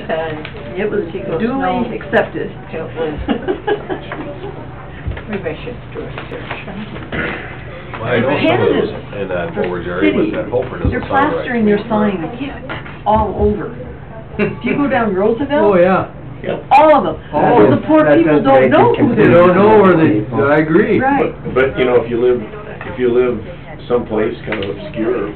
and it was duly accepted. It was. Maybe I should do a search. Well, I know some of those in that Bowers area, but that Hofer doesn't They're sound right. plastering their signs all over. If you go down Roosevelt, Oh, yeah. all of them. Oh, The poor people don't know who They they don't are. know where they, I agree. Right. But, you know, if you live someplace kind of obscure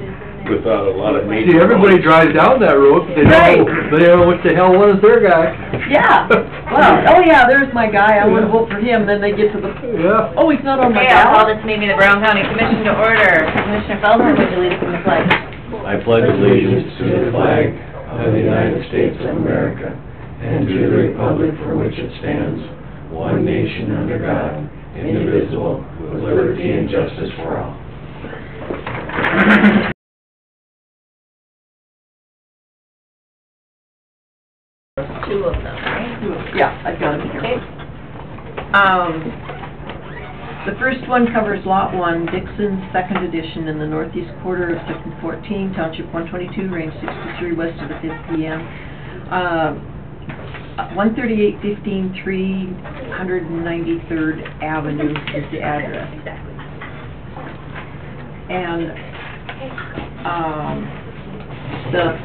without a lot of major... See, everybody drives down that road, but they don't know, they don't know what the hell was their guy. Yeah. Well, oh yeah, there's my guy, I want to vote for him, then they get to the, Yeah. oh, he's not on my Okay, I'll call ballot. this meeting of the Brown County Commission to order. Commissioner Feldman, would you lead us in the pledge? I pledge allegiance to the flag of the United States of America and to the republic for which it stands, one nation under God, indivisible, with liberty and justice for all. Two of them, right? Yeah, I've got him here. Okay. The first one covers Lot 1, Dixon, second edition, in the northeast quarter of Section 14, Township 122, Range 63, west of the 5th PM. 13815 393rd Avenue is the address. And the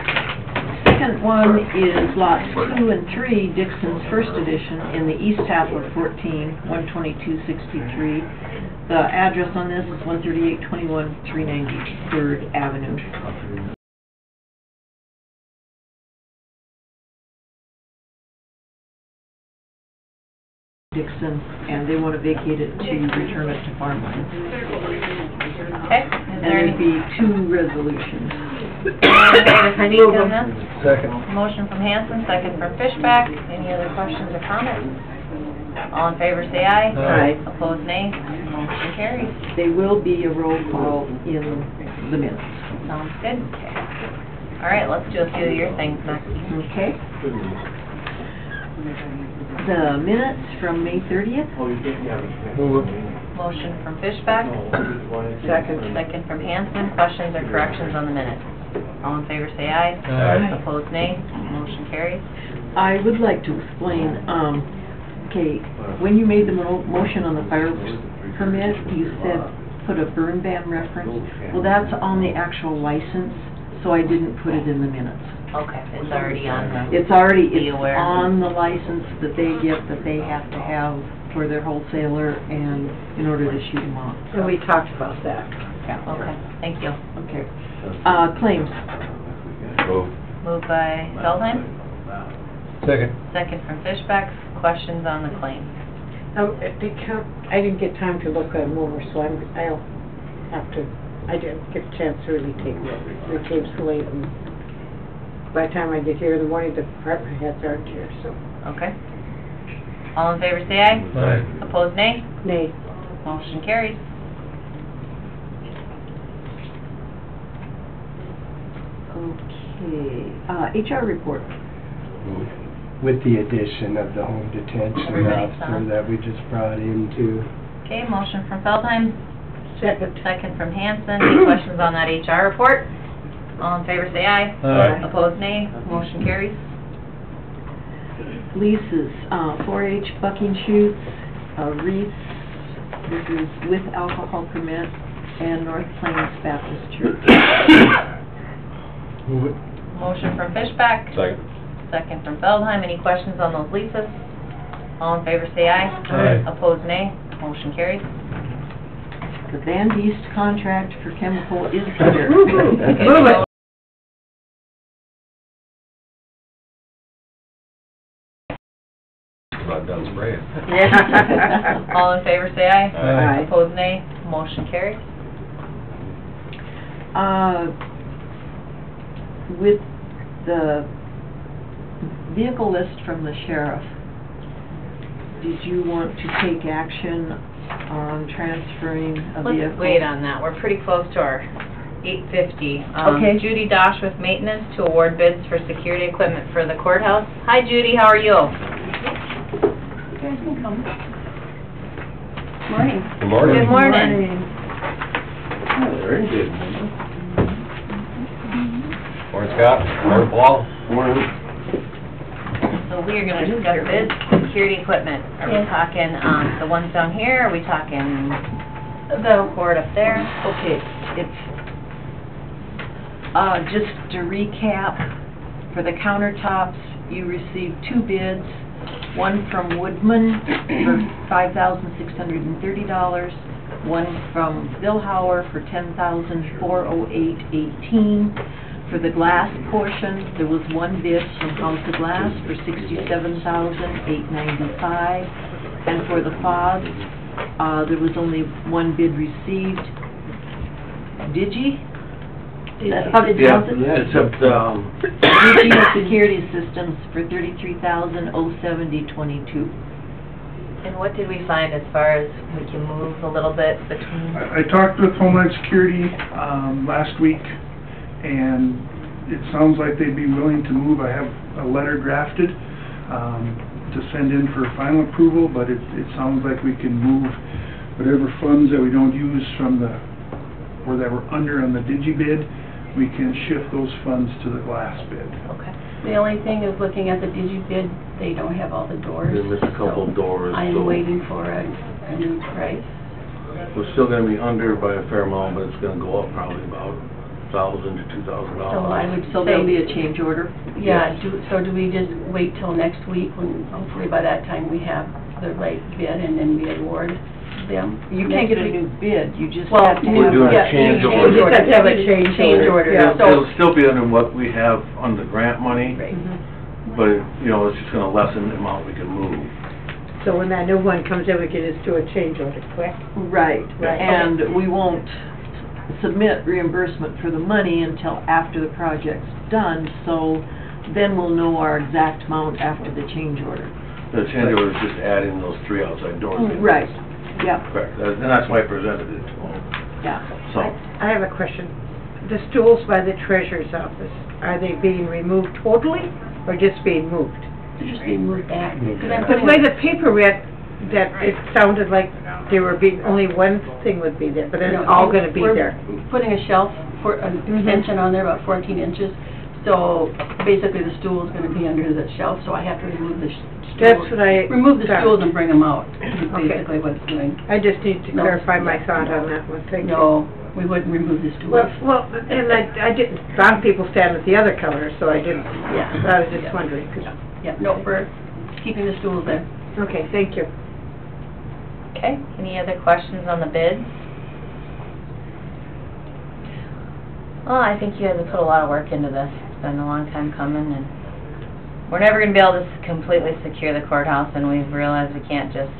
second one is lots 2 and 3, Dixon's first edition, in the east half of 14, 12263. The address on this is 13821 393rd Avenue. Dixon, and they want to vacate it to return it to farmland. Okay. And there'd be 2 resolutions. Any speak on this? Second. Motion from Hanson, second from Fishback. Any other questions or comments? All in favor, say aye. Aye. Opposed, nay. Motion carries. They will be a roll call in the minutes. Sounds good. Okay. All right, let's do a few of your things, Maxie. Okay. The minutes from May 30th. Move it. Motion from Fishback, second from Hanson. Questions or corrections on the minutes? All in favor, say aye. Aye. Opposed, nay. Motion carries. I would like to explain, okay, when you made the motion on the fireworks permit, you said put a burn ban reference. Well, that's on the actual license, so I didn't put it in the minutes. Okay, it's already on the... It's already, Be it's aware. on the license that they get, that they have to have for their wholesaler and in order to shoot them off. And we talked about that. Yeah. Okay, thank you. Okay. Claims. Moved by Feldheim, Second. second from Fishback. Questions on the claim? I didn't get time to look them over, so I'll have to, I didn't get a chance to really take a look. We came so late, and by the time I get here in the morning, the department heads aren't here, so. Okay. All in favor, say aye. Aye. Opposed, nay. Nay. Motion carries. Okay, HR report. With the addition of the home detention Everybody's officer done. that we just brought into. Okay, motion from Feldheim, Second. second from Hanson. Any questions on that HR report? All in favor, say aye. Aye. Opposed, nay. Motion carries. Leases, 4-H bucking chutes, wreaths, this is with alcohol permit, and North Plains Baptist Church. Move it. Motion from Fishback, Second. second from Feldheim. Any questions on those leases? All in favor, say aye. Aye. Opposed, nay. Motion carries. The Van Diest contract for chemical is here. Move it. About done spraying. All in favor, say aye. Aye. Opposed, nay. Motion carries. With the vehicle list from the sheriff, did you want to take action on transferring a vehicle? Let's wait on that. We're pretty close to our 8:50. Okay. Judy Dosh with maintenance to award bids for security equipment for the courthouse. Hi Judy, how are you? You guys can come. Morning. Good morning. Good morning. Very good. Morning, Scott. Morning, Paul. Morning. So we are gonna discuss bids, security equipment. Are we Yes. talking, the ones down here, are we talking The, board up there? okay, it's, just to recap, for the countertops, you received 2 bids, one from Woodman for $5,630, one from Billhauer for $10,408.18. For the glass portion, there was one bid from House of Glass for $67,895, and for the fobs, there was only one bid received. Digi? That's how did you Yeah, pronounce it? except, Digi Security Systems for $33,070.22. And what did we find as far as we can move a little bit between? I talked with Homeland Security last week, and it sounds like they'd be willing to move. I have a letter drafted to send in for final approval, but it sounds like we can move whatever funds that we don't use from the, or that were under on the Digi bid, we can shift those funds to the glass bid. Okay. The only thing is, looking at the Digi bid, they don't have all the doors. they missed a couple of doors, I so am waiting for a new price. we're still gonna be under by a fair amount, but it's gonna go up probably about $1,000 to $2,000. So I would So say, there'll be a change order? yeah, so do we just wait till next week, when hopefully by that time we have the right bid and then we award them? You can't get a next week? new bid, you just Well, have to We're have... doing a yeah, change change order. You just have to have a change order. Yeah, so, It'll still be under what we have under grant money, right. but, you know, it's just gonna lessen the amount we can move. So when that new one comes in, we can just do a change order, correct? Right, Right. and we won't submit reimbursement for the money until after the project's done, so then we'll know our exact amount after the change order. The change order is just adding those 3 outside doors. Right, yeah, Correct, and that's why I presented it to them, yeah. so. I have a question. The stools by the treasurer's office, are they being removed totally, or just being moved? They're just being moved back. 'Cause I'm The putting way the paper read, that it sounded like there were being, only one thing would be there, but it's all gonna be there. We're putting a shelf, for an extension on there, about 14 inches, so basically the stool is gonna be under the shelf, so I have to remove the That's what I remove the thought. stools and bring them out, is Okay. basically what it's doing. I just need to No. clarify my thought on that one, thank you. No, we wouldn't remove the stools. Well, and I didn't, a lot of people stand at the other counter, so I didn't, Yeah. I was just wondering, 'cause- Yeah, no, we're keeping the stools there. okay, thank you. Okay, any other questions on the bids? Well, I think you guys have put a lot of work into this. It's been a long time coming, and we're never gonna be able to completely secure the courthouse, and we've realized we can't just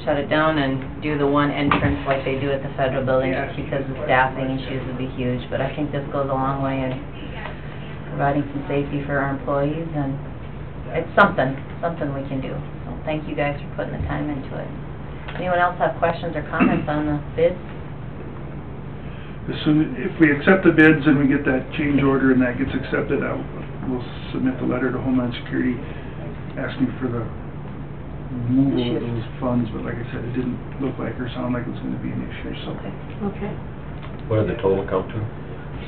shut it down and do the one entrance like they do at the federal building, just because the staffing issues would be huge. But I think this goes a long way in providing some safety for our employees, and it's something we can do. So thank you guys for putting the time into it. Anyone else have questions or comments on the bids? As soon, if we accept the bids and we get that change order and that gets accepted, we'll submit the letter to Homeland Security asking for the removal of those funds, but like I said, it didn't look like or sound like it was gonna be an issue, so. Okay. What did the total come to?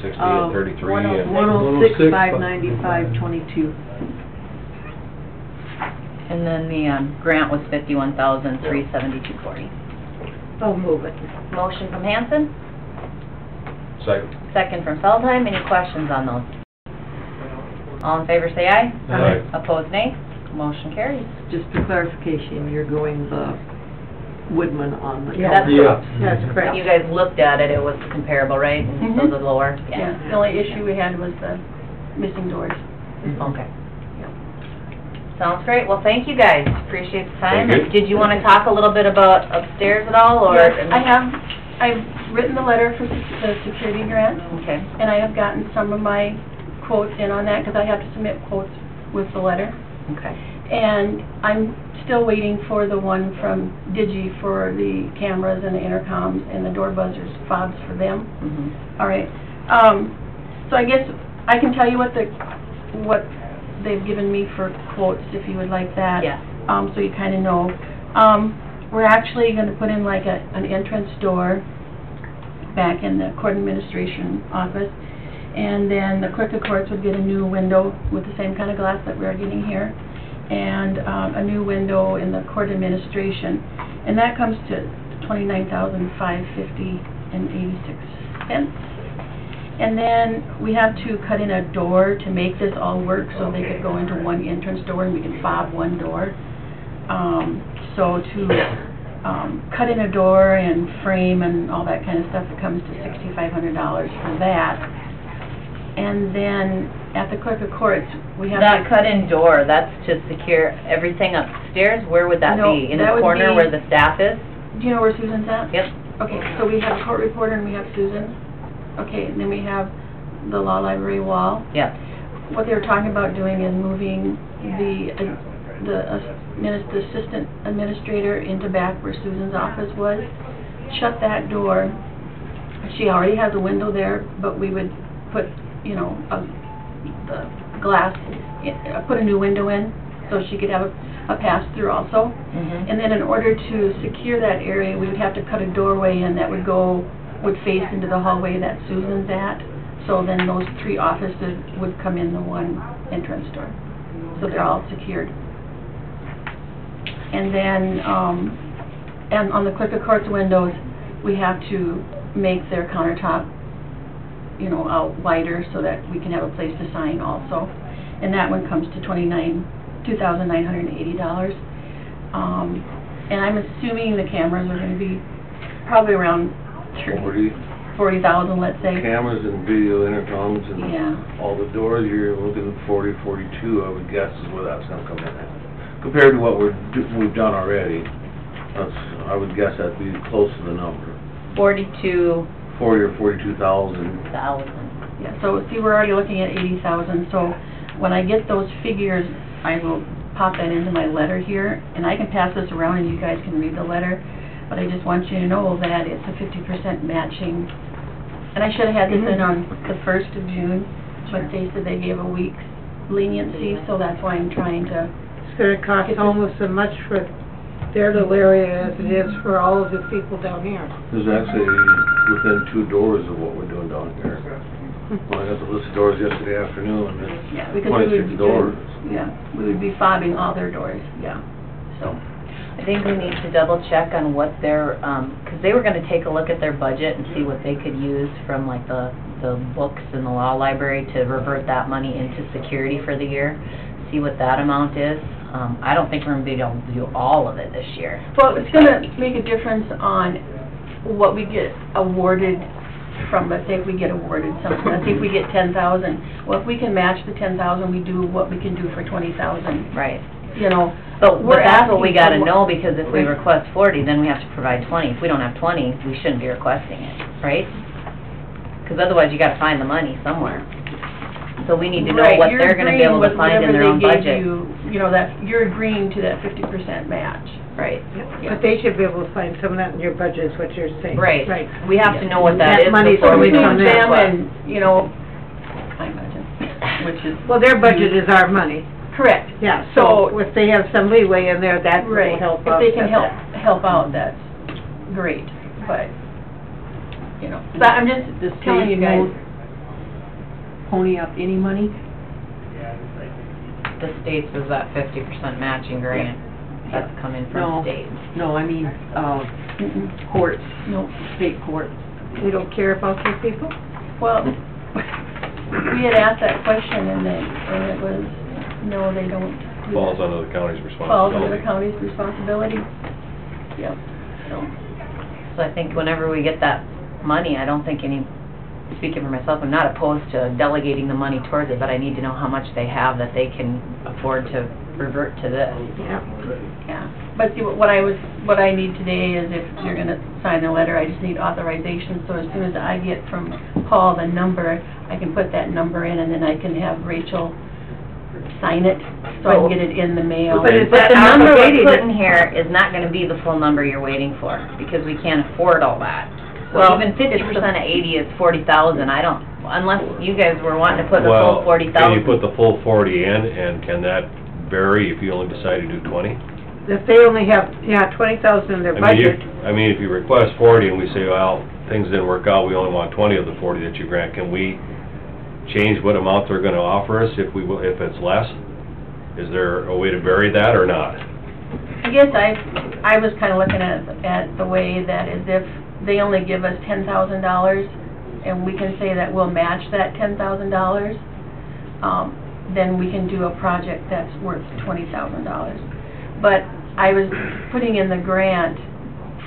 60 and 33 and... 106, 595, 22. And then the grant was $51,372.40. I'll move it. Motion from Hanson, Second. second from Feldheim. Any questions on those? All in favor say aye. Aye. Opposed nay. Motion carries. Just for clarification, you're going the Woodman on the... Yeah. That's When correct. you guys looked at it, it was comparable, right? And so Mhm. the lower? Yeah, the only issue we had was the missing doors. Okay. Sounds great. Well, thank you guys. Appreciate the time. Thank you. Did you want to talk a little bit about upstairs at all, or? Yes, I've written the letter for the security grant, Okay. and I have gotten some of my quotes in on that, because I have to submit quotes with the letter. Okay. And I'm still waiting for the one from Digi for the cameras and the intercoms and the door buzzers, fobs for them. Mm-hmm. All right. So I guess I can tell you what they've given me for quotes, if you would like that. Yeah. So you kind of know. We're actually going to put in like an entrance door back in the court administration office. And then the clerk of courts would get a new window with the same kind of glass that we're getting here. and a new window in the court administration, and that comes to $29,550.86. And then we have to cut in a door to make this all work, so they could go into one entrance door and we can fob one door. So to cut in a door and frame and all that kind of stuff, it comes to $6,500 for that. And then at the clerk of courts, we have That cut-in door, that's to secure everything upstairs? Where would that No, be? In that the would corner be- where the staff is? Do you know where Susan's at? Yep. Okay, so we have court reporter and we have Susan. Okay, and then we have the law library wall. Yep. What they were talking about doing is moving the assistant administrator into back where Susan's office was. Shut that door. She already has a window there, but we would put, you know, the glass, put a new window in so she could have a pass-through also. Mhm. And then in order to secure that area, we would have to cut a doorway in that would face into the hallway that Susan's at. So then those 3 offices would come in the one entrance door. So they're all secured. And then, and on the clerk of courts windows, we have to make their countertop, you know, out wider so that we can have a place to sign also. And that one comes to $2,980. And I'm assuming the cameras are gonna be probably around 40,000, let's say. Cameras and video intercoms and Yeah. all the doors, you're looking at 40, 42, I would guess is where that's gonna come in at. Compared to what we've done already, I would guess that'd be close to the number. 42,000. 40 or 42,000. Yeah, so see, we're already looking at 80,000, so when I get those figures, I will pop that into my letter here, and I can pass this around and you guys can read the letter, but I just want you to know that it's a 50% matching. And I should have had this in on the 1st of June, but they said they gave a week's leniency, so that's why I'm trying to... It's gonna cost almost as much for their little area as it is for all of the people down here. There's actually within 2 doors of what we're doing down here. Well, I got the list of doors yesterday afternoon, and Yeah, it's because we would 26 be doors. Yeah, we would be fobbing all their doors, yeah, so... I think we need to double check on what their, because they were gonna take a look at their budget and see what they could use from like the books in the law library to revert that money into security for the year, see what that amount is. I don't think we're gonna be able to do all of it this year. Well, it's gonna make a difference on what we get awarded from, let's say if we get awarded something, let's say if we get 10,000. Well, if we can match the 10,000, we do what we can do for 20,000. Right. You know, But that's what we asking gotta for- know, because if we request 40, then we have to provide 20. If we don't have 20, we shouldn't be requesting it, right? Because otherwise you gotta find the money somewhere. So we need to know Right, what you're they're gonna be able to agreeing find in with their own whatever they budget. gave you, you know, that, you're agreeing to that 50% match, right? Yeah. But they should be able to find some of that in your budget, is what you're saying. Right. Right. We have to know what that That is money's before we always do on the that. Them request. and, you know, my budget, which is... Well, their budget is our money. Correct. Yeah, so if they have some leeway in there, that will Right, help if they can offset help out, that's great, but, you know, but I'm just telling you guys. Pony up any money? The states was that 50% matching grant. That's coming No. from states. No, I mean, Mm-mm. courts, No, state courts. that. We don't care about those people? well, we had asked that question and it was, no, they don't do Falls that. under the county's Falls under the responsibility. county's responsibility. Yep, so, So I think whenever we get that money, I don't think speaking for myself, I'm not opposed to delegating the money towards it, but I need to know how much they have that they can afford to revert to this. Yeah. yeah. But see, what I need today is if you're gonna sign the letter, I just need authorization, so as soon as I get from Paul the number, I can put that number in and then I can have Rachel sign it, so I can get it in the mail. But is But that the number we're obligated? putting here is not gonna be the full number you're waiting for, because we can't afford all that. So Well, even 50% of 80 is 40,000, I don't, unless you guys were wanting to put the Well, full 40,000. can you put the full 40 in, and can that vary if you only decide to do 20? If they only have, 20,000 in their budget, I mean, if you request 40 and we say, well, things didn't work out, we only want 20 of the 40 that you grant, can we change what amount they're gonna offer us if it's less? Is there a way to bury that or not? I guess I was kind of looking at the way that is if they only give us $10,000, and we can say that we'll match that $10,000, then we can do a project that's worth $20,000. But I was putting in the grant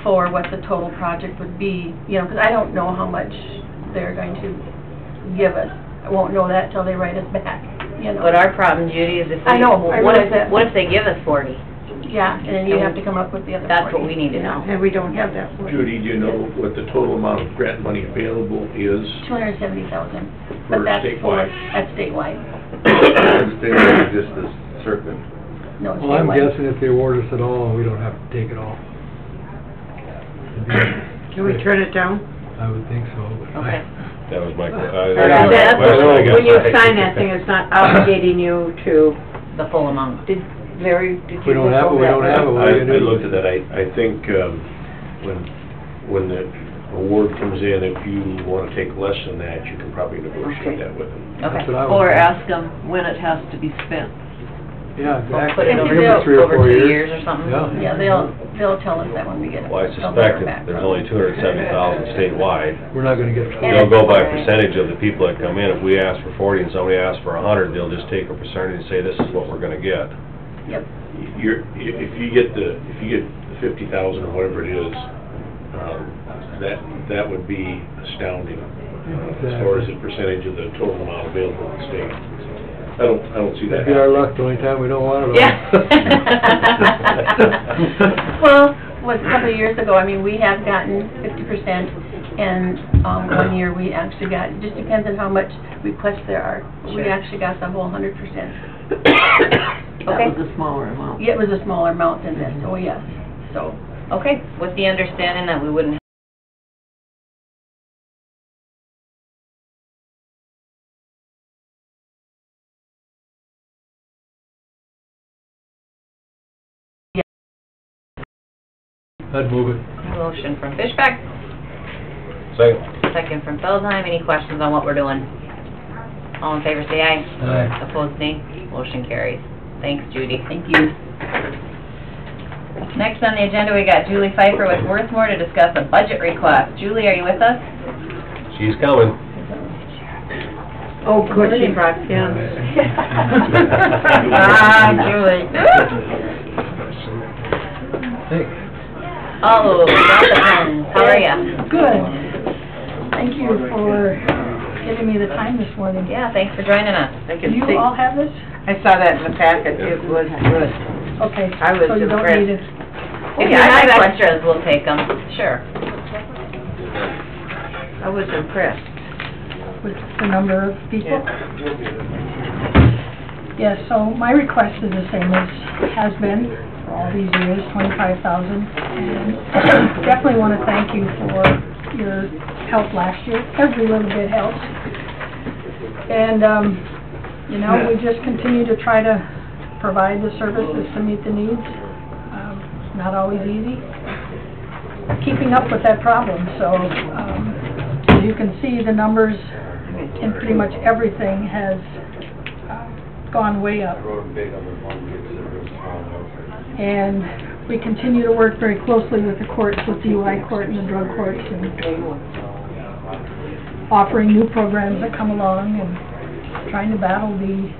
for what the total project would be, you know, because I don't know how much they're going to give us. I won't know that till they write us back, you know. But our problem, Judy, is if we... I know, I realize that. What if they give us 40? Yeah, and then you have to come up with the other 40. That's what we need to know. And we don't have that. Judy, do you know what the total amount of grant money available is? $270,000. For But that's statewide? That's statewide. It's just a circuit. No, it's Well, I'm statewide. guessing if they award us it all, we don't have to take it all. Can we turn it down? I would think so, but Okay. That was my, When you sign that thing, it's not obligating you to... The full amount. Did Larry, did you... If we don't have it, we don't have it. What are you I gonna do? looked at that, I think, when the award comes in, if you wanna take less than that, you can probably negotiate that with them. Okay. That's what I would Or think. ask them when it has to be spent. Yeah, We'll exactly. put it If over you do- 3 or 4 over 2 years. years or something? Yeah. Yeah, they'll tell us that when we get it. Well, I They'll suspect get it that back there's from only us. 270,000 statewide. We're not gonna get... And They'll go by Right. percentage of the people that come in. If we ask for 40 and somebody asks for 100, they'll just take a percentage and say, this is what we're gonna get. Yep. If you get the 50,000 or whatever it is, that would be astounding, as far as the percentage of the total amount available in the state. I don't see that That'd be our happening. luck, the only time we don't want it all. Yeah. Well, a couple of years ago, I mean, we have gotten 50%, and one year we actually got, it just depends on how much requests there are. We actually got the whole 100%. That Okay. was a smaller amount. Yeah, it was a smaller amount than this, oh yes, so. Okay, with the understanding that we wouldn't I'd move it. motion from Fishbeck, Second. second from Feldheim. Any questions on what we're doing? All in favor, say aye. Aye. Opposed, nay. Motion carries. Thanks, Judy. Thank you. Next on the agenda, we got Julie Pfeiffer with Worthmore to discuss a budget request. Julie, are you with us? She's coming. Oh, good, she brought Kim. Julie. Hey. Oh, Jonathan, how are ya? Good. Thank you for giving me the time this morning. Yeah, thanks for joining us. I Do can you see, all have this? I saw that in the packet, it was good. Okay. I was So you don't impressed. need it. If you Yeah, have I- extras, we'll take them. Sure. I was impressed. With the number of people? Yes, so my request is the same as has been for all these years, 25,000. And definitely want to thank you for your help last year. Every little bit helps. And, you know, we just continue to try to provide the services to meet the needs. Not always easy. Keeping up with that problem, so, as you can see, the numbers in pretty much everything has gone way up. And we continue to work very closely with the courts, with the UI court and the drug courts, and offering new programs that come along and trying to battle the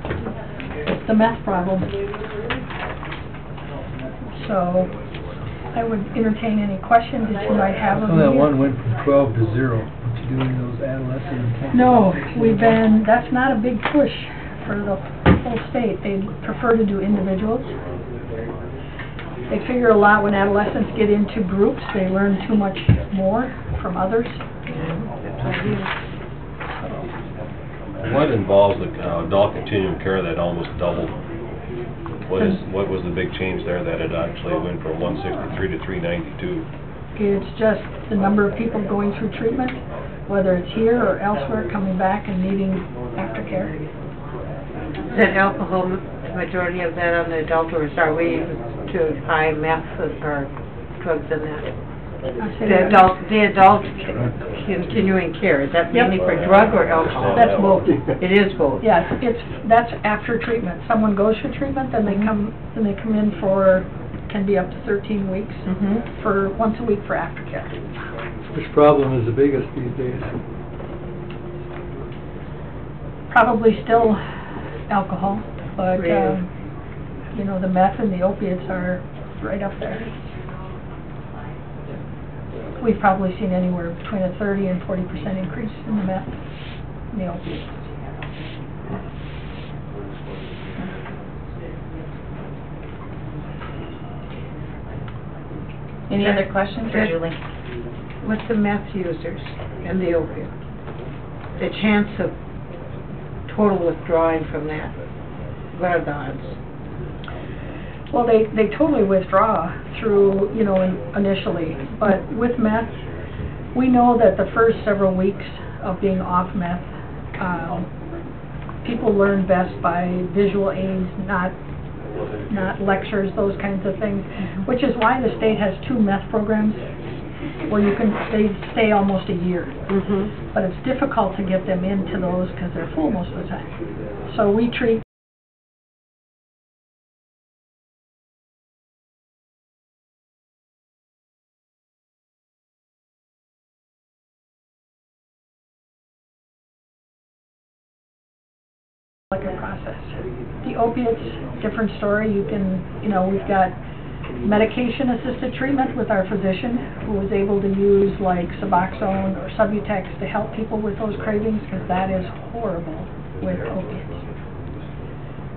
meth problem. So, I would entertain any questions that you might have of Well, me. that one went from 12 to 0. What you doing those adolescent intensive? No, that's not a big push for the whole state. They prefer to do individuals. They figure a lot when adolescents get into groups, they learn too much more from others. What involves the adult continuum care that almost doubled? What was the big change there that it actually went from 163 to 392? It's just the number of people going through treatment, whether it's here or elsewhere, coming back and needing aftercare. Is that alcohol majority of that on the adult, or are we to high meth or drugs in that? I say The adult continuing care, is that Yep. mainly for drug or alcohol? That's both. It is both? Yeah, that's after treatment. Someone goes for treatment, then they come in for, can be up to 13 weeks, Mm-hmm. for once a week for aftercare. Which problem is the biggest these days? Probably still alcohol, but, Really? you know, the meth and the opiates are right up there. We've probably seen anywhere between a 30 and 40% increase in the meth and the opiates. Any other questions for Julie? With the meth users and the opiate, the chance of total withdrawing from that, what are the odds? Well, they totally withdraw through, you know, initially, but with meth, we know that the first several weeks of being off meth, people learn best by visual aids, not lectures, those kinds of things, which is why the state has 2 meth programs where you can stay almost a year. Mm-hmm. But it's difficult to get them into those because they're full most of the time. So we treat like a process. The opiates, different story. You can, you know, we've got medication-assisted treatment with our physician who was able to use like Suboxone or Subutex to help people with those cravings, because that is horrible with opiates.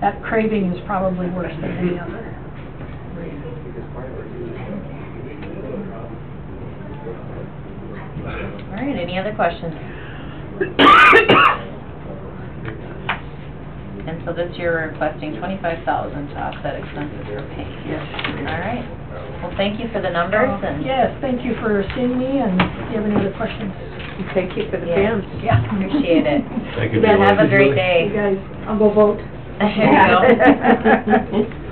That craving is probably worse than any other. All right, any other questions? And so this year we're requesting $25,000 to offset expenses for paint. Yes. All right. Well, thank you for the numbers and. Yes, thank you for seeing me, and if you have any other questions. Thank you for the Yeah. bands. Yeah. Appreciate it. Thank you, Yeah, Julie. have a great You day. guys, I'll go vote. There you go.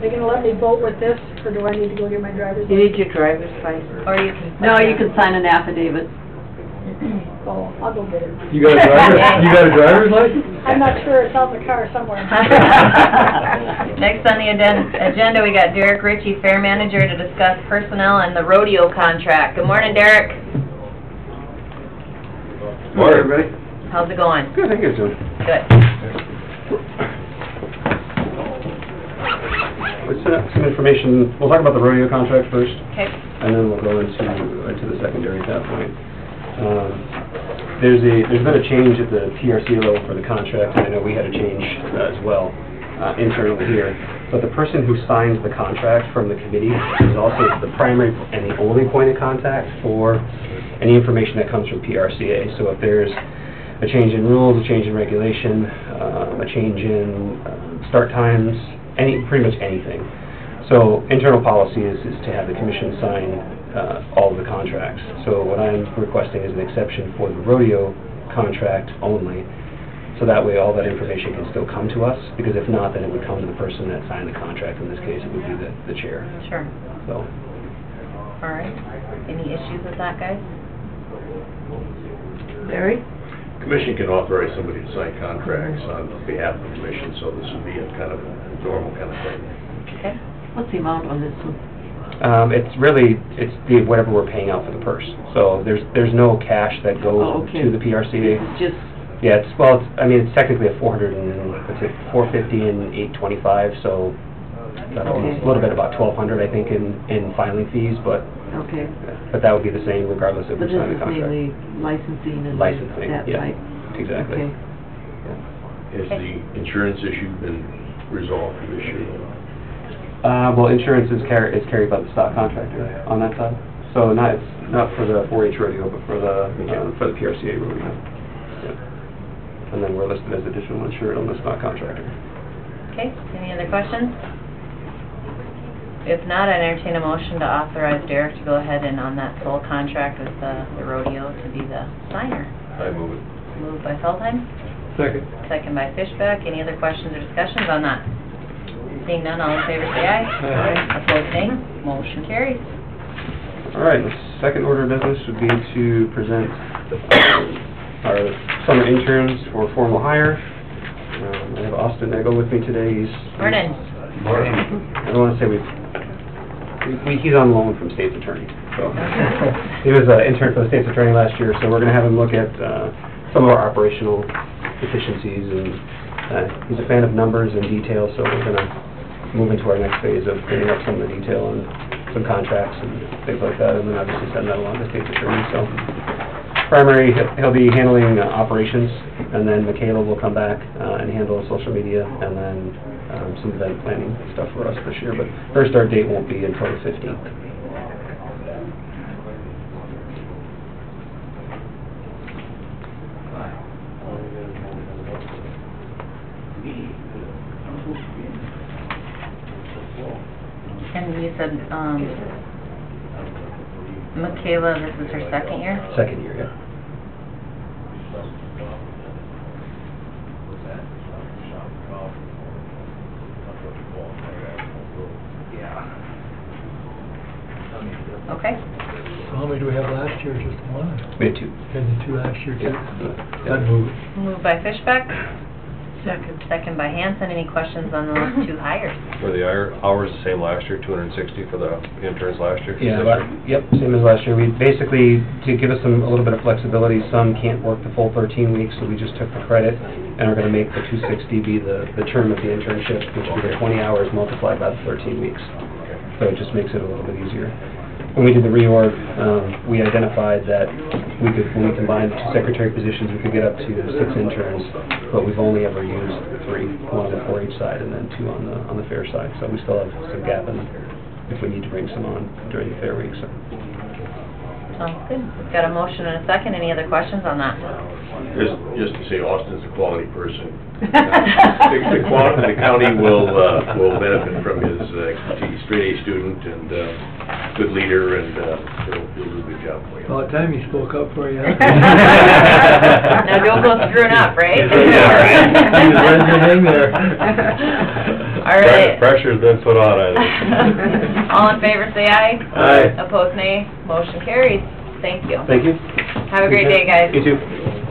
They gonna let me vote with this, or do I need to go get my driver's You license? need your driver's license. Or you can. No, you can sign an affidavit. Oh, I'll go get it. You got a driver's license? I'm not sure, it's out in the car somewhere. Next on the agenda, we got Derek Ritchie, Fair Manager, to discuss personnel and the rodeo contract. Good morning, Derek. Morning, everybody. How's it going? Good, thank you, Joe. Good. Let's set up some information. We'll talk about the rodeo contract first, Okay. and then we'll go into the secondary at that point. There's been a change at the PRC level for the contract, and I know we had a change as well internally here. But the person who signs the contract from the committee is also the primary and the only point of contact for any information that comes from PRCA. So if there's a change in rules, a change in regulation, a change in start times, pretty much anything. So internal policy is to have the commission sign all of the contracts. So what I'm requesting is an exception for the rodeo contract only, so that way all that information can still come to us, because if not, then it would come to the person that signed the contract. In this case, it would be the chair. Sure. So, All right. Any issues with that, guys? Larry? Commission can authorize somebody to sign contracts on behalf of the commission, so this would be a kind of normal kind of thing. Okay. What's the amount on this one? it's whatever we're paying out for the purse. So there's no cash that goes Oh, okay. to the PRCA. It's just, Yeah, it's technically a 450 and 825, so Okay. a little bit about 1,200, I think, in filing fees, but okay. that would be the same regardless if But we this sign the is contract. mainly licensing and Licensing, that yeah, type? exactly. Okay. Has the insurance issue been resolved for this year? Well, insurance is carried by the stock contractor on that side, so it's not for the 4-H rodeo, but for the PRCA rodeo. Yeah. And then we're listed as additional insured on the stock contractor. Okay, any other questions? If not, I'd entertain a motion to authorize Derek to go ahead and on that sole contract with the rodeo to be the signer. I move it. Moved by Feldheim, Second. second by Fishbeck. Any other questions or discussions on that? Seeing none, all in favor say aye. Aye. Opposed, nay. Motion carries. All right, the second order of business would be to present our summer interns for formal hire. I have Austin Eggle with me today. Morning. I don't want to say he's on loan from State's Attorney. So he was an intern for the State's Attorney last year, so we're going to have him look at some of our operational efficiencies, and he's a fan of numbers and details, so we're going to move into our next phase of cleaning up some of the detail and some contracts and things like that, and then obviously send that along to State's Attorney. So primary, he'll be handling operations, and then Michaela will come back and handle social media, and then some event planning stuff for us this year, but her start date won't be until the 15th. And you said, Michaela, this is her second year? Second year, yeah. Okay. So how many do we have last year, just one? We had two. Had the two last year too? Yeah. I'd move it. Moved by Fishbeck, Second. second by Hanson. Any questions on those two hires? Were the hours the same last year, 260 for the interns last year? Yeah, yep, same as last year. We basically, to give us a little bit of flexibility, some can't work the full 13 weeks, so we just took the credit, and we're going to make the 260 be the term of the internship, which will be the 20 hours multiplied by the 13 weeks. So it just makes it a little bit easier. When we did the reorg, we identified that we could, when we combined the two secretary positions, we could get up to 6 interns, but we've only ever used 3, 1 for each side, and then 2 on the fair side. So we still have some gap in if we need to bring some on during the fair week. So. Sounds good. We've got a motion and a second. Any other questions on that? Just to say, Austin's a quality person. The county will benefit from his expertise. Straight A student and good leader, and he'll do a good job for you. About time he spoke up for you. Now don't go screwing up, right? Yeah, right. You read your name there. All right. Pressure's been put on, I think. All in favor, say aye. Aye. Opposed, nay. Motion carries. Thank you. Thank you. Have a great day, guys. You too.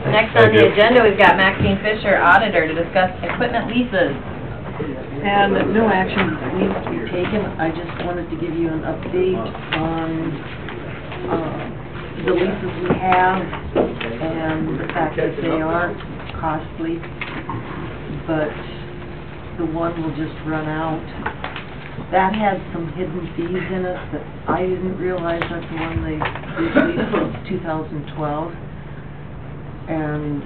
Next on the agenda, we've got Maxine Fisher, auditor, to discuss equipment leases. And no action needs to be taken. I just wanted to give you an update on the leases we have and the fact that they aren't costly, but the one will just run out. That has some hidden fees in it that I didn't realize. That's the one they released in 2012. And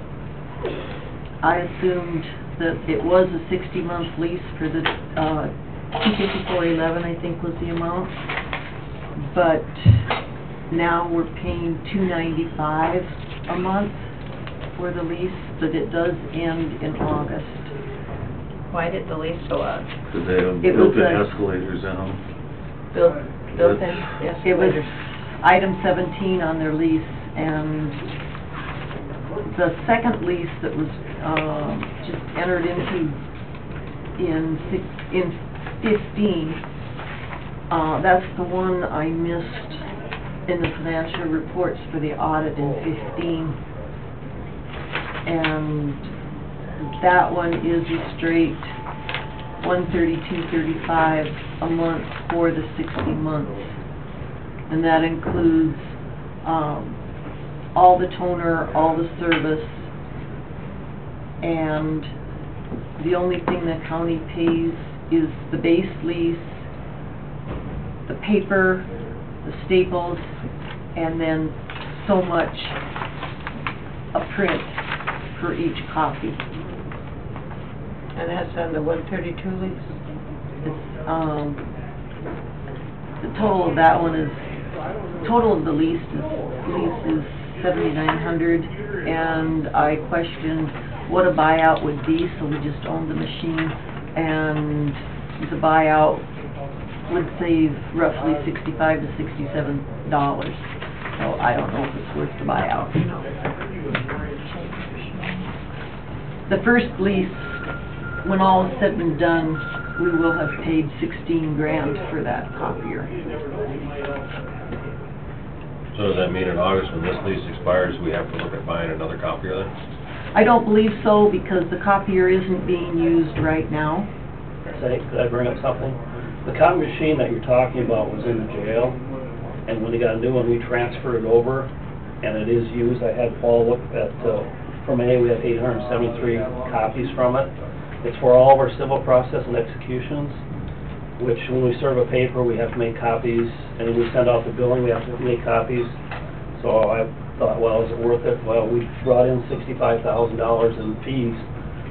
I assumed that it was a 60-month lease for the $254.11, I think was the amount. But now we're paying $295 a month for the lease, but it does end in August. Why did the lease go up? Because they have It was built-in a- escalators in them. Built-in It was escalators. item 17 on their lease, and the second lease that was just entered into in 15, that's the one I missed in the financial reports for the audit in 15. And that one is a straight $132.35 a month for the 60 months. And that includes all the toner, all the service, and the only thing the county pays is the base lease, the paper, the staples, and then so much a print for each copy. And that's on the 132 lease? It's, the total of that one is, total of the lease is $7,900, and I questioned what a buyout would be, so we just owned the machine, and the buyout would save roughly $65 to $67. So I don't know if it's worth the buyout. The first lease, when all is said and done, we will have paid $16 grand for that copier. So does that mean in August, when this lease expires, we have to look at buying another copier then? I don't believe so, because the copier isn't being used right now. Could I bring up something? The copy machine that you're talking about was in the jail, and when they got a new one, we transferred it over, and it is used. I had Paul look at, from A, we have 873 copies from it. It's for all of our civil process and executions, which when we serve a paper, we have to make copies, and when we send out the billing, we have to make copies. So I thought, well, is it worth it? Well, we brought in $65,000 in fees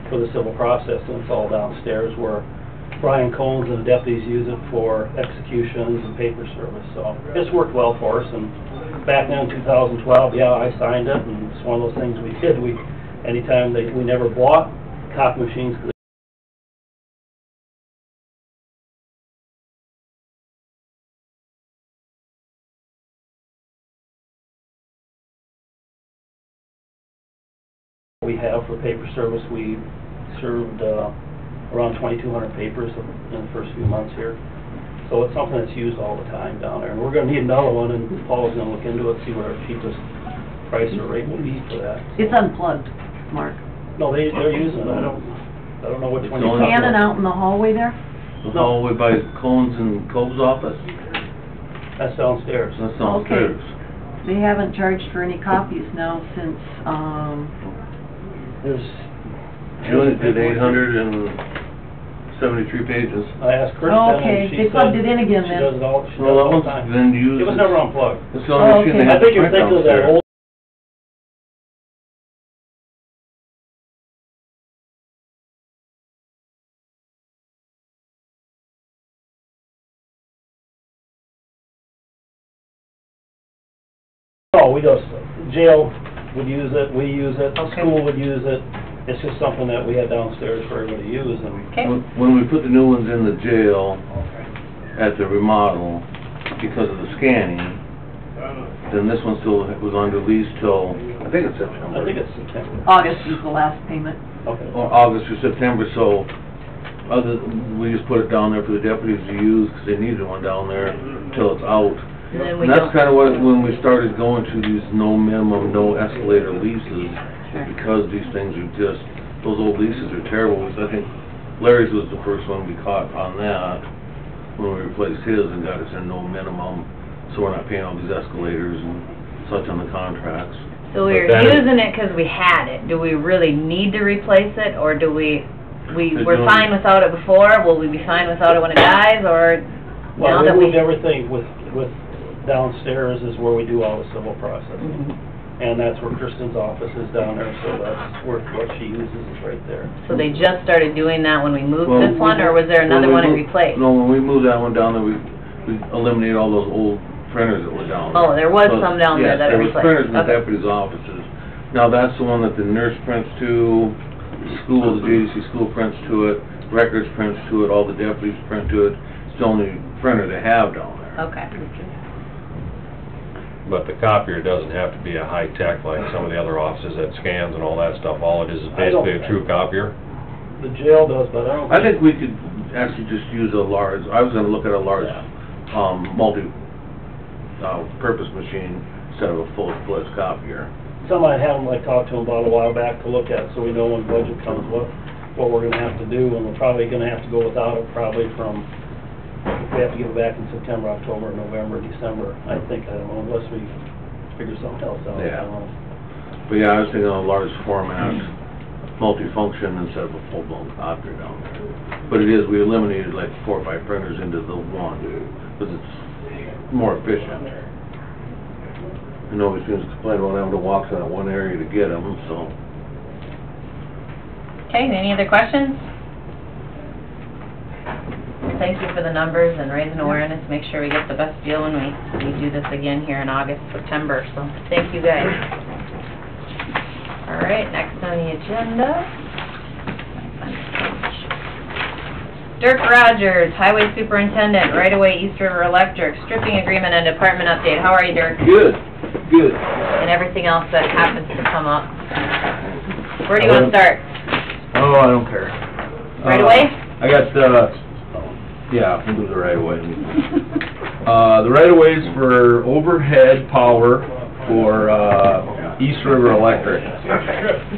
for the civil process, and it's all downstairs where Brian Combs and the deputies use it for executions and paper service. So it's worked well for us, and back then in 2012, yeah, I signed it, and it's one of those things we did. Anytime we never bought copy machines, we have for paper service. We served around 2,200 papers in the first few months here. So it's something that's used all the time down there. And we're going to need another one, and Paul's going to look into it, see what our cheapest price or rate will be for that. It's unplugged, Mark. No, they're using it. I don't know which one you're talking Cannon about. out in the hallway there? The hallway by Cohen's and Cove's office? That's downstairs. That's downstairs. They haven't charged for any copies now since, There's... Julie did 873 pages. I asked Kristen, okay, and she they plugged said it in again she then. does it all, she does Well, it that all the one's time. been used. It was never unplugged. It's the only machine they I have think to you're print thinking of that downstairs. old... Oh, we just, jail would use it, we use it, school would use it. It's just something that we had downstairs for everybody to use, and... When we put the new ones in the jail at the remodel, because of the scanning, then this one still was under lease till, I think it's September. I think it's September. August is the last payment. Okay. Or August or September, so we just put it down there for the deputies to use, because they needed one down there till it's out. And then we And that's don't, kind of what, when we started going to these no minimum, no escalator leases, because these things are just, those old leases are terrible. I think Larry's was the first one we caught on that, when we replaced his and got us in no minimum, so we're not paying all these escalators and such on the contracts. so we were using it because we had it. Do we really need to replace it, or do we were fine without it before? Will we be fine without it when it dies, or Well, now we that we... moved everything with downstairs is where we do all the civil processing. And that's where Kristen's office is down there, so that's where what she uses is right there. So they just started doing that when we moved Well, this one, or was there another one it replaced? No, when we moved that one down there, we eliminated all those old printers that were down there. Oh, there was some down there that it Yes, there was replaced. printers in the Okay. deputies' offices. Now, that's the one that the nurse prints to, the JDC school prints to it, records prints to it, all the deputies print to it. It's the only printer they have down there. Okay. But the copier doesn't have to be a high-tech like some of the other offices that scans and all that stuff. All it is basically a true copier. The jail does, but I don't... I think we could actually just use a large, I was gonna look at a large, multi-purpose machine instead of a full-fledged copier. Somebody had them, I talked to them about a while back to look at, so we know when budget comes, what we're gonna have to do, and we're probably gonna have to go without it probably from, if we have to give it back in September, October, November, December, I think, I don't know, unless we figure something else out. I don't know. But yeah, I was thinking a large format, multi-function instead of a full-blown copier down there. But it is, we eliminated like 4 or 5 printers into the one, because it's more efficient. And nobody seems to complain about having to walk to that one area to get them, so. Okay, any other questions? Thank you for the numbers and raising awareness, make sure we get the best deal when we do this again here in August, September, so thank you guys. All right, next on the agenda. Dirk Rogers, Highway Superintendent, right-of-way East River Electric, stripping agreement and department update. How are you, Dirk? Good, good. And everything else that happens to come up. Where do you want to start? Oh, I don't care. Right away? I got, yeah, we'll do the right away. The right-of-ways for overhead power for, East River Electric.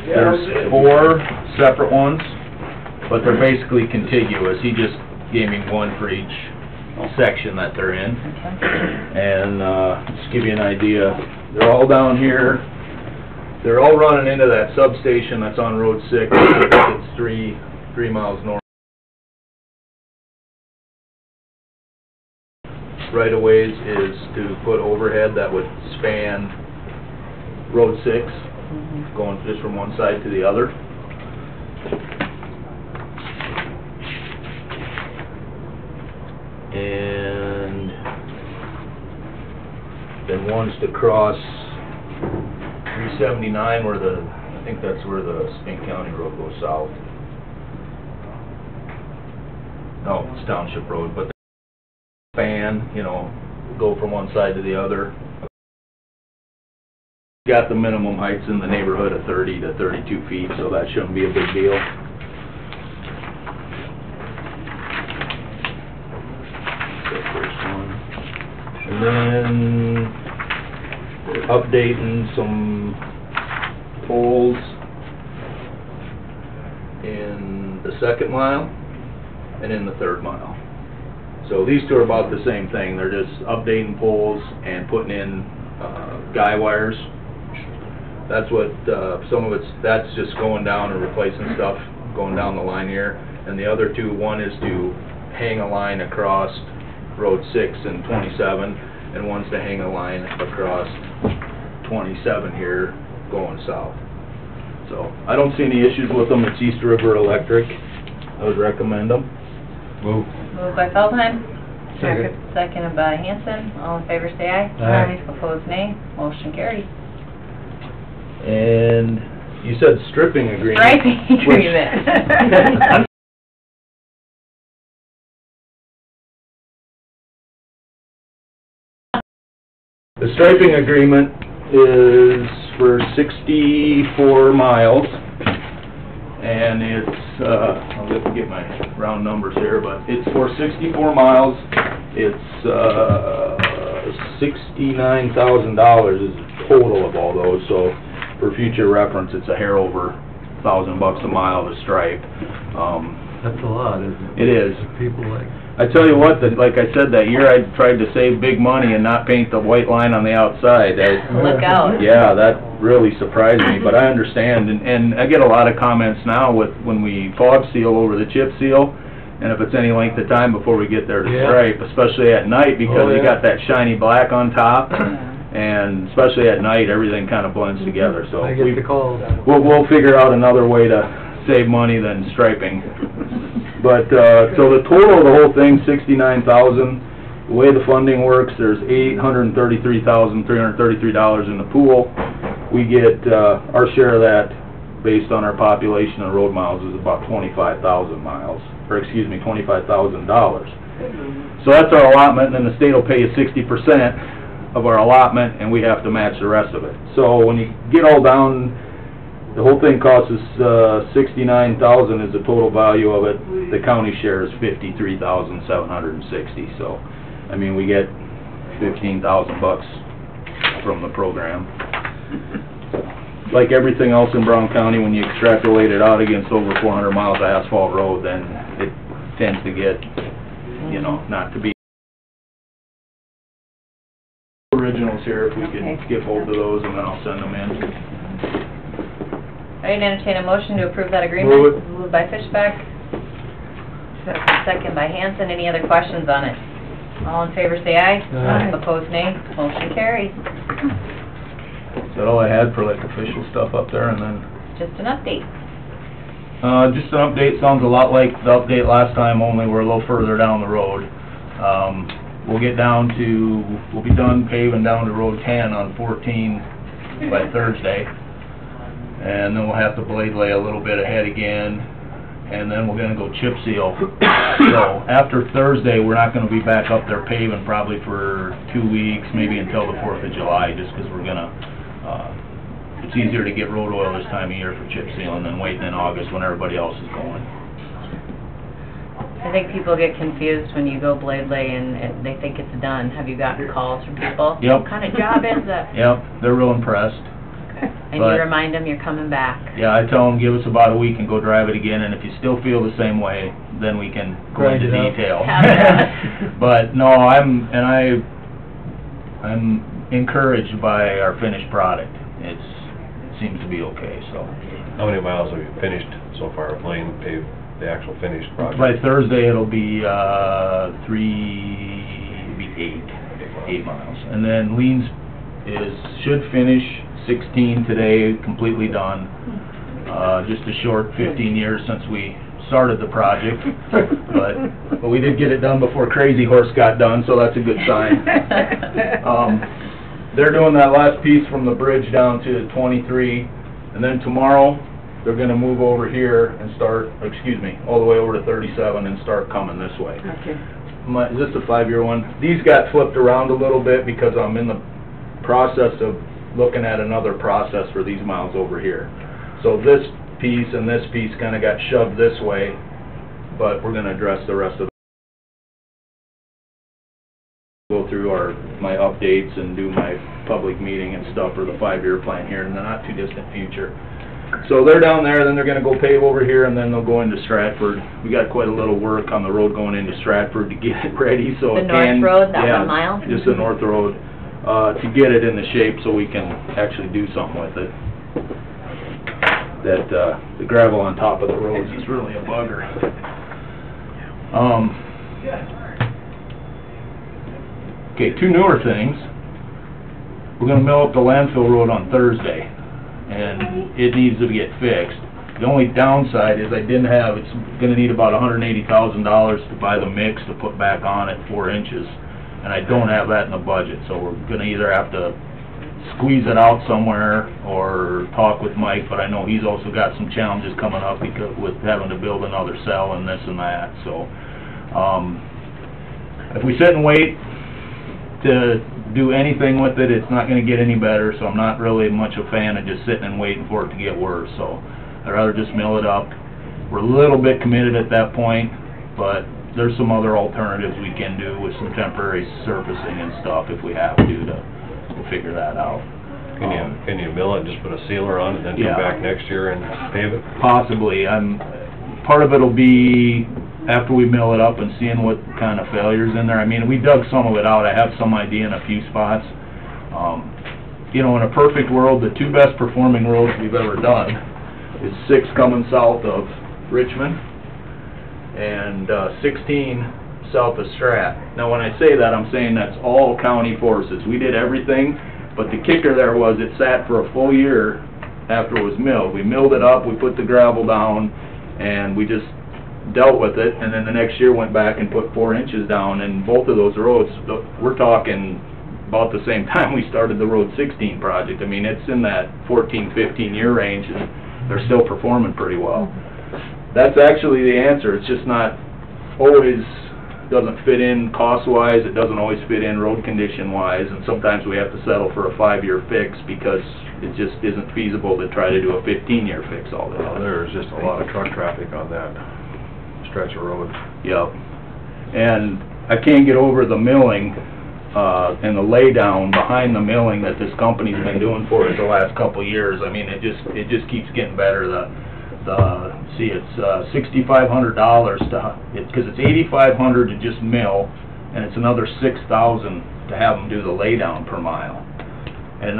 There's 4 separate ones, but they're basically contiguous. He just gave me one for each section that they're in. And, just to give you an idea, they're all down here. They're all running into that substation that's on Road 6. It's 3 miles north. Right-of-ways is to put overhead that would span Road 6, going just from one side to the other. And then one's to cross 379 where I think that's where the Spink County Road goes south. No, it's Township Road, but span, you know, go from one side to the other. Got the minimum heights in the neighborhood of 30 to 32 feet, so that shouldn't be a big deal. The first one. And then updating some poles in the 2nd mile and in the 3rd mile. So these two are about the same thing. They're just updating poles and putting in guy wires. That's what some of that's just going down and replacing stuff going down the line here. And the other two, one is to hang a line across Road 6 and 27, and one's to hang a line across 27 here going south. So I don't see any issues with them. It's East River Electric. I would recommend them. Move. Moved by Feldheim. Second. Seconded by Hanson. All in favor say aye. Aye. Opposed nay. Motion carries. And you said stripping agreement. Striping which- agreement. The striping agreement is for 64 miles, and it's, I'll have to get my round numbers here, but it's for 64 miles. It's, $69,000 is the total of all those, so for future reference, it's a hair over $1,000 a mile to stripe. That's a lot, isn't it? It is. People like... I tell you what, like I said, that year I tried to save big money and not paint the white line on the outside. Look out. Yeah, that really surprised me, but I understand, and I get a lot of comments now with, when we fog seal over the chip seal, and if it's any length of time before we get there to stripe, especially at night, because you got that shiny black on top, and especially at night, everything kind of blends together, so. I get the calls. We'll figure out another way to save money than striping. But, so the total of the whole thing, $69,000. The way the funding works, there's $833,333 in the pool. We get, our share of that, based on our population and road miles, is about 25,000 miles, or excuse me, $25,000. So that's our allotment, and then the state will pay you 60% of our allotment, and we have to match the rest of it. So when you get all down, the whole thing costs us, $69,000 is the total value of it. The county share is $53,760. So, I mean, we get $15,000 from the program. Like everything else in Brown County, when you extrapolate it out against over 400 miles of asphalt road, then it tends to get, you know, not to be. Originals here, if we could get both of those, and then I'll send them in. Ready to entertain a motion to approve that agreement? Move it. Moved by Fishbeck. Second by Hanson. Any other questions on it? All in favor say aye. Aye. Opposed nay. Motion carries. Is that all I had for like official stuff up there, and then? Just an update. Just an update, sounds a lot like the update last time, only we're a little further down the road. We'll get down to, we'll be done paving down to Road 10 on 14 by Thursday. And then we'll have to blade lay a little bit ahead again, and then we're gonna go chip seal. So after Thursday, we're not gonna be back up there paving probably for 2 weeks, maybe until the 4th of July, just 'cause we're gonna, it's easier to get road oil this time of year for chip sealing than waiting in August when everybody else is going. I think people get confused when you go blade lay and they think it's done. Have you gotten calls from people? Yep. What kind of job is it? Yep, they're real impressed. And But- you remind them you're coming back. Yeah, I tell them, give us about a week and go drive it again, and if you still feel the same way, then we can go Grind into it up. detail. Have that. But, no, I'm encouraged by our finished product. It seems to be okay, so. How many miles have you finished so far of laying paved, the actual finished project? By Thursday, it'll be, 8 miles. And then Leans should finish 16 today, completely done. Just a short 15 years since we started the project. But we did get it done before Crazy Horse got done, so that's a good sign. They're doing that last piece from the bridge down to 23, and then tomorrow, they're gonna move over here and start, all the way over to 37 and start coming this way. Okay. Is this a 5-year one? These got flipped around a little bit because I'm in the process of looking at another process for these miles over here. So this piece and this piece kinda got shoved this way, but we're gonna address the rest of it. Go through my updates and do my public meeting and stuff for the 5-year plan here in the not too distant future. So they're down there, then they're gonna go pave over here, and then they'll go into Stratford. We got quite a little work on the road going into Stratford to get it ready, so The it north can... road, that yeah, 1 mile? just the north road, to get it in the shape so we can actually do something with it. That, the gravel on top of the roads is really a bugger. Okay, 2 newer things. We're gonna mill up the landfill road on Thursday, and it needs to get fixed. The only downside is it's gonna need about $180,000 to buy the mix to put back on at 4 inches, and I don't have that in the budget, so we're gonna either have to squeeze it out somewhere or talk with Mike, but I know he's also got some challenges coming up because with having to build another cell and this and that, so, if we sit and wait to do anything with it, it's not gonna get any better, so I'm not really much a fan of just sitting and waiting for it to get worse, so I'd rather just mill it up. We're a little bit committed at that point, but there's some other alternatives we can do with some temporary surfacing and stuff if we have to figure that out. Can you mill it, just put a sealer on it, then Yeah. come back next year and pave it? Possibly. Part of it'll be after we mill it up and seeing what kind of failures in there. I mean, we dug some of it out. I have some idea in a few spots. In a perfect world, the 2 best performing roads we've ever done is 6 coming south of Richmond and 16 south of Strat. Now, when I say that, I'm saying that's all county forces. We did everything, but the kicker there was it sat for a full year after it was milled. We milled it up, we put the gravel down, and we just dealt with it, and then the next year went back and put 4 inches down, and both of those roads, we're talking about the same time we started the Road 16 project. I mean, it's in that 14, 15 year range, and they're still performing pretty well. That's actually the answer. It's just not always, doesn't fit in cost-wise, it doesn't always fit in road condition-wise, and sometimes we have to settle for a 5-year fix because it just isn't feasible to try to do a 15-year fix all the time. There's just a lot of truck traffic on that stretch of road. Yep. And I can't get over the milling, and the laydown behind the milling that this company's been doing for us the last couple of years. I mean, it just keeps getting better. It's $6,500 because it's $8,500 to just mill, and it's another $6,000 to have them do the laydown per mile. And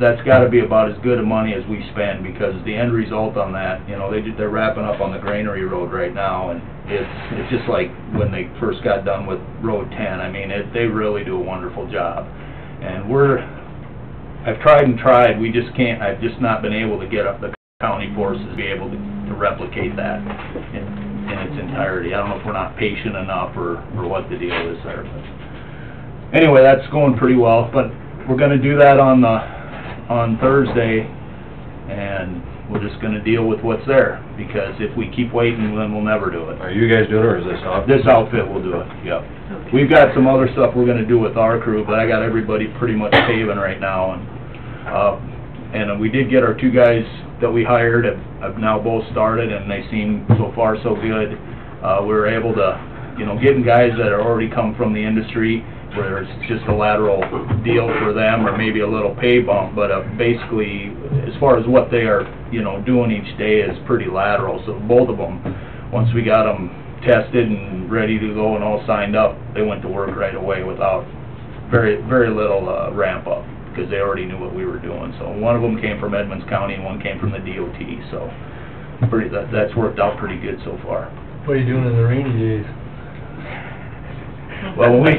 that's got to be about as good a money as we spend, because the end result on that, they're wrapping up on the Granary Road right now, and it's just like when they first got done with Road 10. I mean, they really do a wonderful job. And I've tried and tried, I've just not been able to get up the county forces to be able to replicate that in its entirety. I don't know if we're not patient enough or what the deal is there. But anyway, that's going pretty well, but we're going to do that on Thursday, and we're just going to deal with what's there, because if we keep waiting, then we'll never do it. Are you guys doing it, or is this outfit? This outfit will do it, yep. Okay. We've got some other stuff we're going to do with our crew, but I got everybody pretty much paving right now, and we did get our 2 guys that we hired have now both started, and they seem so far so good. We were able to, you know, getting guys that are already come from the industry, where it's just a lateral deal for them, or maybe a little pay bump, but basically, as far as what they are, you know, doing each day is pretty lateral. So both of them, once we got them tested and ready to go and all signed up, they went to work right away without very little ramp up, because they already knew what we were doing. So one of them came from Edmonds County and one came from the DOT, so that's worked out pretty good so far. What are you doing in the rainy days? Well, why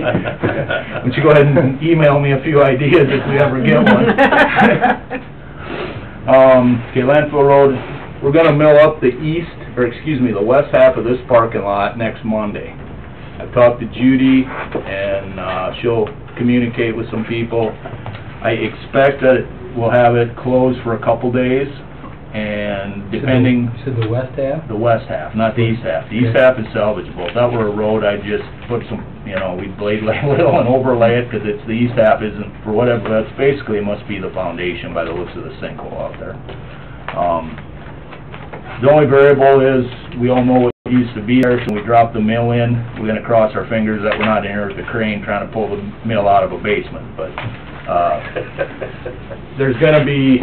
don't you go ahead and email me a few ideas if we ever get one. Okay, Landfill Road, we're gonna mill up the the west half of this parking lot next Monday. I've talked to Judy, and she'll communicate with some people. I expect that we'll have it closed for a couple days, and depending... You said the west half? The west half, not the east half. The east half is salvageable. If that were a road, I'd just put some, you know, we'd blade lay a little and overlay it, because it's the east half isn't, for whatever, that's basically, it must be the foundation by the looks of the sinkhole out there. The only variable is, we all know what used to be there, so when we drop the mill in, we're gonna cross our fingers that we're not in here with the crane trying to pull the mill out of a basement, but, there's gonna be...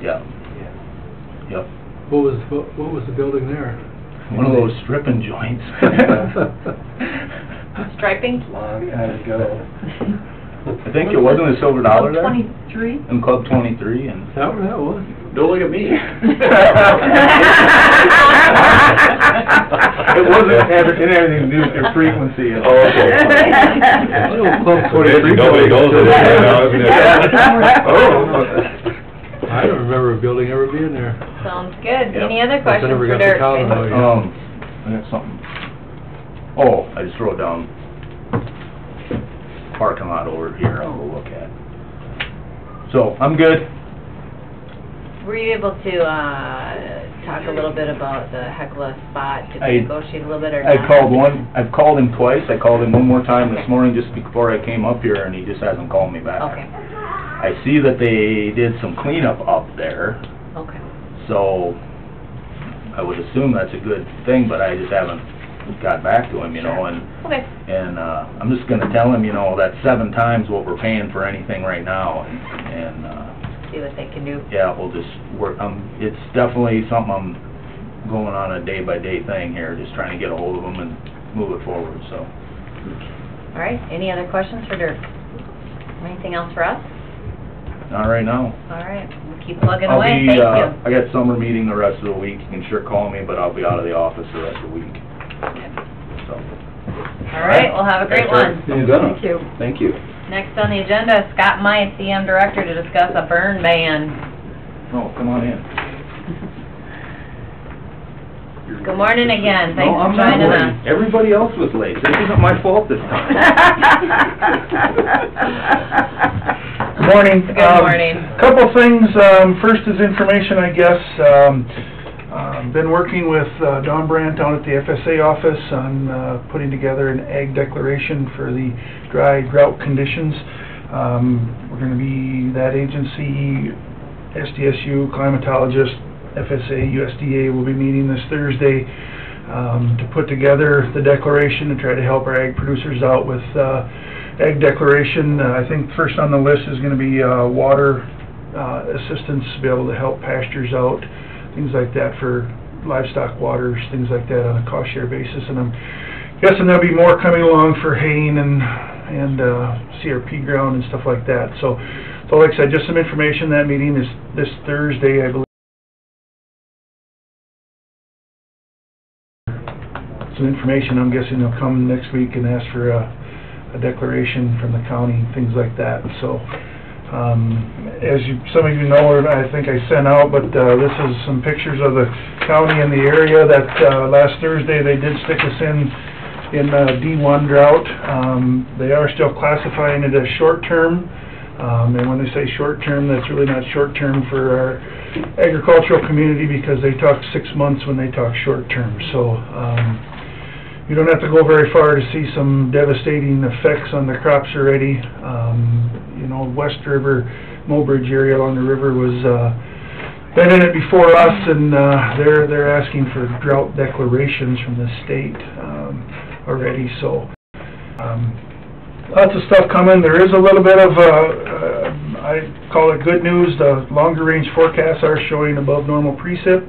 Yeah. Yep. What was the building there? One of those stripping joints. Striping? Long time ago. I think it wasn't a Silver Dollar there? 23? In Club 23, and... That was. Don't look at me. It wasn't, it had anything to do with your frequency. Oh, okay. Club 23. Nobody goes to that now, isn't it? Oh. I don't remember a building ever being there. Sounds good. Yep. Any other questions never for got the Dirk? column out yet. I got something. Oh, I just wrote down parking lot over here I'll go look at. So, I'm good. Were you able to, talk a little bit about the Hecla spot? Did I- we negotiate a little bit or I not? called I've called him twice. I called him one more time this morning just before I came up here, and he just hasn't called me back. Okay, I see that they did some cleanup up there, okay. so I would assume that's a good thing, but I just haven't got back to him, you know, and Okay. I'm just gonna tell him, you know, that's 7 times what we're paying for anything right now, and See what they can do. yeah, we'll just work, it's definitely something I'm going on a day-by-day thing here, just trying to get a hold of them and move it forward, so. All right, any other questions for Dirk? Anything else for us? Not right now. All right, we'll keep plugging away, thank you. I got summer meeting the rest of the week, you can sure call me, but I'll be out of the office the rest of the week, so. All right, well, have a great one. Thank you. Thank you. Next on the agenda is Scott Meis, EM Director, to discuss a burn ban. Oh, come on in. Good morning again, thanks No, for I'm not joining worried. us. Everybody else was late, this isn't my fault this time. Morning. Good morning. Couple things. First is information, I guess. Been working with Don Brandt down at the FSA office on putting together an ag declaration for the dry drought conditions. We're going to be, that agency, SDSU, climatologist, FSA, USDA will be meeting this Thursday to put together the declaration to try to help our ag producers out with ag declaration. I think first on the list is going to be water assistance to be able to help pastures out, things like that for livestock waters, things like that on a cost share basis. And I'm guessing there'll be more coming along for haying and CRP ground and stuff like that. So like I said, just some information. That meeting is this Thursday, I believe. Some information, I'm guessing they'll come next week and ask for a declaration from the county, things like that. So, as some of you know, or I think I sent out, but this is some pictures of the county and the area that last Thursday they did stick us in in D1 drought. They are still classifying it as short-term, and when they say short-term, that's really not short-term for our agricultural community, because they talk 6 months when they talk short-term. So you don't have to go very far to see some devastating effects on the crops already. You know, West River, Mobridge area along the river was been in it before us, and they're asking for drought declarations from the state already. So lots of stuff coming. There is a little bit of I call it good news. The longer range forecasts are showing above normal precip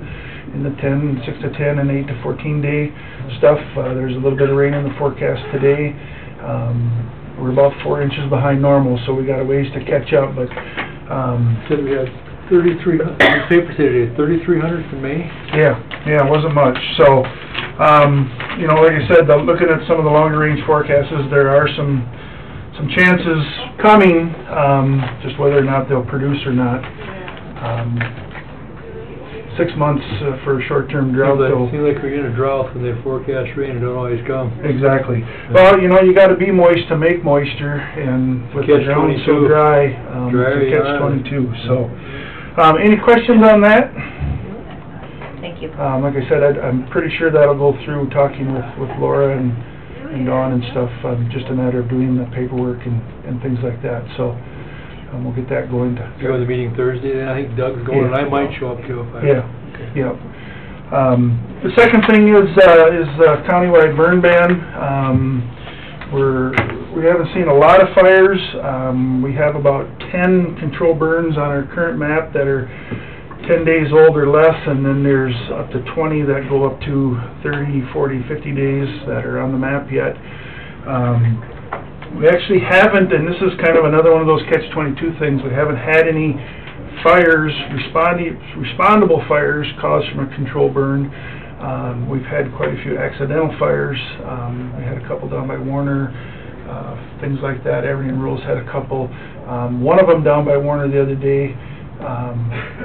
in the 6 to 10 and 8 to 14 day stuff. There's a little bit of rain in the forecast today. We're about 4 inches behind normal, so we got a ways to catch up. But said we had 3,300. The paper said it had 3,300 for May. Yeah, it wasn't much. So, you know, like I said, looking at some of the longer range forecasts, there are some chances coming, just whether or not they'll produce or not. 6 months for a short-term drought. It seems like we're in a drought when they forecast rain, it don't always come. Exactly. Well, you know, you got to be moist to make moisture, and with the ground so dry, to catch 22. So, any questions on that? Thank you. Like I said, I'm pretty sure that'll go through talking with Laura and Dawn and stuff. Just a matter of doing the paperwork and things like that. So. We'll get that going. You're on the meeting Thursday, then I think Doug's going, and I might show up too. Yeah. The second thing is countywide burn ban. We haven't seen a lot of fires. We have about 10 control burns on our current map that are 10 days old or less, and then there's up to 20 that go up to 30, 40, 50 days that are on the map yet. We actually haven't, and this is kind of another one of those catch-22 things, we haven't had any fires, respondable fires caused from a control burn. We've had quite a few accidental fires. We had a couple down by Warner, things like that. Aberdeen Rural's had a couple. One of them down by Warner the other day,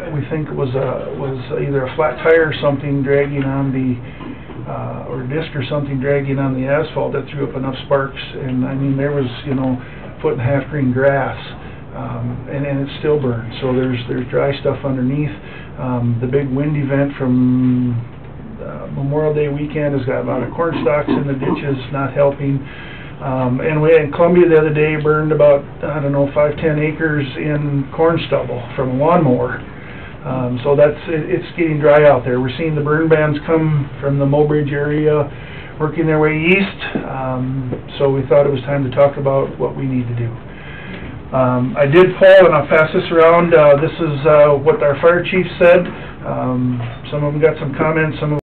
we think it was either a flat tire or something dragging on or a disc or something dragging on the asphalt that threw up enough sparks. And I mean, there was, you know, 1.5 foot green grass, and it still burned. So there's dry stuff underneath. The big wind event from Memorial Day weekend has got a lot of corn stalks in the ditches, not helping. And we had Columbia the other day burned about, I don't know, 5-10 acres in corn stubble from a lawnmower. So it's getting dry out there. We're seeing the burn bans come from the Mobridge area, working their way east. So we thought it was time to talk about what we need to do. I did poll, and I'll pass this around. This is what our fire chief said. Some of them got some comments, some of